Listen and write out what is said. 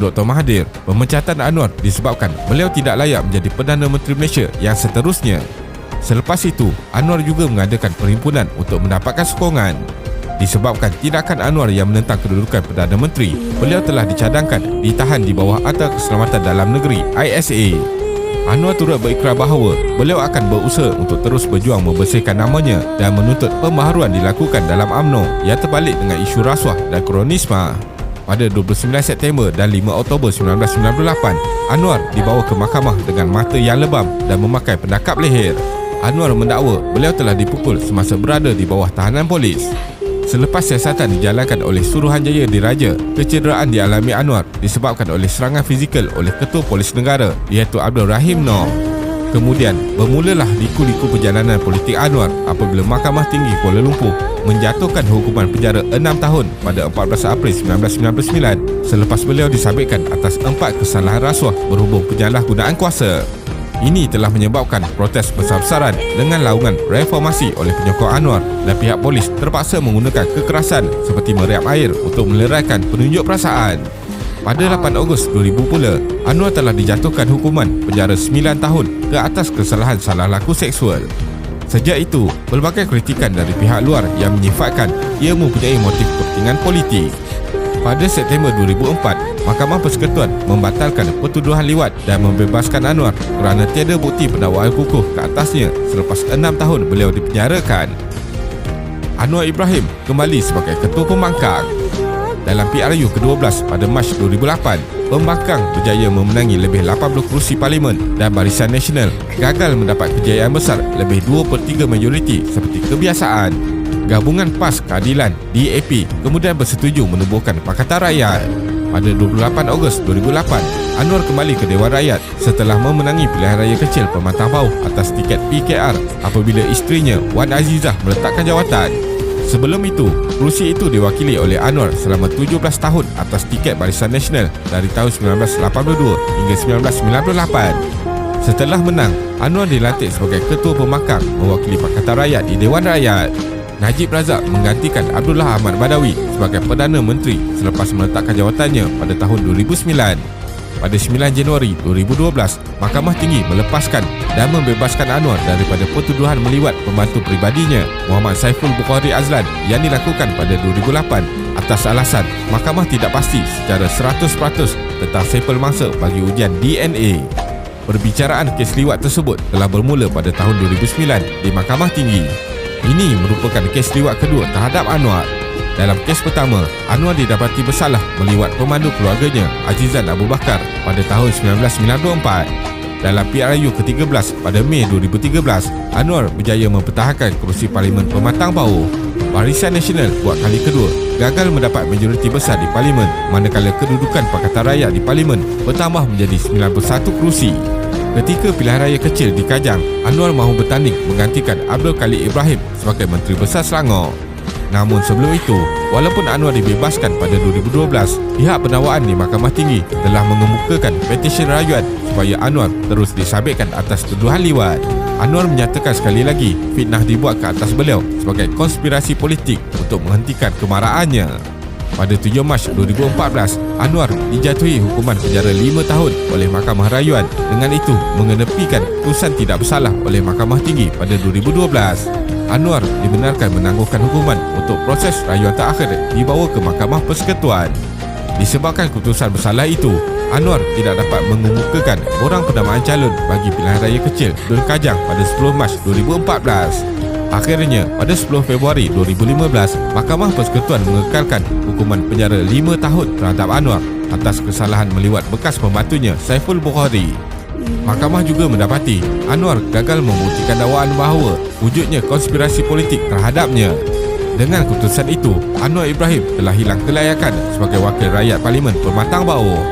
Dr. Mahathir, pemecatan Anwar disebabkan beliau tidak layak menjadi Perdana Menteri Malaysia yang seterusnya. Selepas itu, Anwar juga mengadakan perhimpunan untuk mendapatkan sokongan. Disebabkan tindakan Anwar yang menentang kedudukan Perdana Menteri, beliau telah dicadangkan ditahan di bawah Atas Keselamatan Dalam Negeri ISA. Anwar turut berikrar bahawa beliau akan berusaha untuk terus berjuang membersihkan namanya dan menuntut pembaharuan dilakukan dalam UMNO yang terbalik dengan isu rasuah dan kronisma. Pada 29 September dan 5 Oktober 1998, Anwar dibawa ke mahkamah dengan mata yang lebam dan memakai penangkap leher. Anwar mendakwa beliau telah dipukul semasa berada di bawah tahanan polis. Selepas siasatan dijalankan oleh Suruhanjaya Diraja, kecederaan dialami Anwar disebabkan oleh serangan fizikal oleh Ketua Polis Negara iaitu Abdul Rahim Noor. Kemudian bermulalah liku-liku perjalanan politik Anwar apabila Mahkamah Tinggi Kuala Lumpur menjatuhkan hukuman penjara 6 tahun pada 14 April 1999 selepas beliau disabitkan atas 4 kesalahan rasuah berhubung penyalahgunaan kuasa. Ini telah menyebabkan protes besar-besaran dengan laungan reformasi oleh penyokong Anwar dan pihak polis terpaksa menggunakan kekerasan seperti meriam air untuk meleraikan penunjuk perasaan. Pada 8 Ogos 2000 pula, Anwar telah dijatuhkan hukuman penjara 9 tahun ke atas kesalahan salah laku seksual. Sejak itu, pelbagai kritikan dari pihak luar yang menyifatkan ia mempunyai motif kepentingan politik. Pada September 2004, Mahkamah Persekutuan membatalkan pertuduhan liwat dan membebaskan Anwar kerana tiada bukti pendakwaan kukuh ke atasnya selepas 6 tahun beliau dipenjarakan. Anwar Ibrahim kembali sebagai Ketua Pembangkang. Dalam PRU ke-12 pada Mac 2008, Pembangkang berjaya memenangi lebih 80 kerusi Parlimen dan Barisan Nasional gagal mendapat kejayaan besar lebih 2/3 majoriti seperti kebiasaan. Gabungan PAS Keadilan DAP kemudian bersetuju menubuhkan Pakatan Rakyat. Pada 28 Ogos 2008, Anwar kembali ke Dewan Rakyat setelah memenangi pilihan raya kecil Pemantang Bauh atas tiket PKR apabila isterinya Wan Azizah meletakkan jawatan. Sebelum itu, kerusi itu diwakili oleh Anwar selama 17 tahun atas tiket Barisan Nasional dari tahun 1982 hingga 1998. Setelah menang, Anwar dilantik sebagai Ketua Pembangkang mewakili Pakatan Rakyat di Dewan Rakyat. Najib Razak menggantikan Abdullah Ahmad Badawi sebagai Perdana Menteri selepas meletakkan jawatannya pada tahun 2009. Pada 9 Januari 2012, Mahkamah Tinggi melepaskan dan membebaskan Anwar daripada pertuduhan meliwat pembantu peribadinya Muhammad Saiful Bukhari Azlan yang dilakukan pada 2008 atas alasan mahkamah tidak pasti secara 100% tentang sampel mangsa bagi ujian DNA. Perbicaraan kes liwat tersebut telah bermula pada tahun 2009 di Mahkamah Tinggi. Ini merupakan kes liwat kedua terhadap Anwar. Dalam kes pertama, Anwar didapati bersalah meliwat pemandu keluarganya Azizan Abu Bakar pada tahun 1994. Dalam PRU ke-13 pada Mei 2013, Anwar berjaya mempertahankan kerusi Parlimen Pemantang Bauh. Barisan Nasional buat kali kedua gagal mendapat majoriti besar di Parlimen, manakala kedudukan Pakatan Rakyat di Parlimen bertambah menjadi 91 kerusi. Ketika pilihan raya kecil di Kajang, Anwar mahu bertanding menggantikan Abdul Khalid Ibrahim sebagai Menteri Besar Selangor. Namun sebelum itu, walaupun Anwar dibebaskan pada 2012, pihak pendakwaan di Mahkamah Tinggi telah mengemukakan petisyen rayuan supaya Anwar terus disabitkan atas tuduhan liwat. Anwar menyatakan sekali lagi fitnah dibuat ke atas beliau sebagai konspirasi politik untuk menghentikan kemarahannya. Pada 7 Mac 2014, Anwar dijatuhi hukuman penjara 5 tahun oleh Mahkamah Rayuan. Dengan itu, mengenepikan keputusan tidak bersalah oleh Mahkamah Tinggi pada 2012. Anwar dibenarkan menangguhkan hukuman untuk proses rayuan terakhir dibawa ke Mahkamah Persekutuan. Disebabkan keputusan bersalah itu, Anwar tidak dapat mengemukakan borang pendamaan calon bagi pilihan raya kecil Dun Kajang pada 10 Mac 2014. Akhirnya, pada 10 Februari 2015, Mahkamah Persekutuan mengekalkan hukuman penjara 5 tahun terhadap Anwar atas kesalahan meliwat bekas pembantunya Saiful Bukhari. Mahkamah juga mendapati Anwar gagal membuktikan dakwaan bahawa wujudnya konspirasi politik terhadapnya. Dengan keputusan itu, Anwar Ibrahim telah hilang kelayakan sebagai wakil rakyat Parlimen Pemantang Bauh.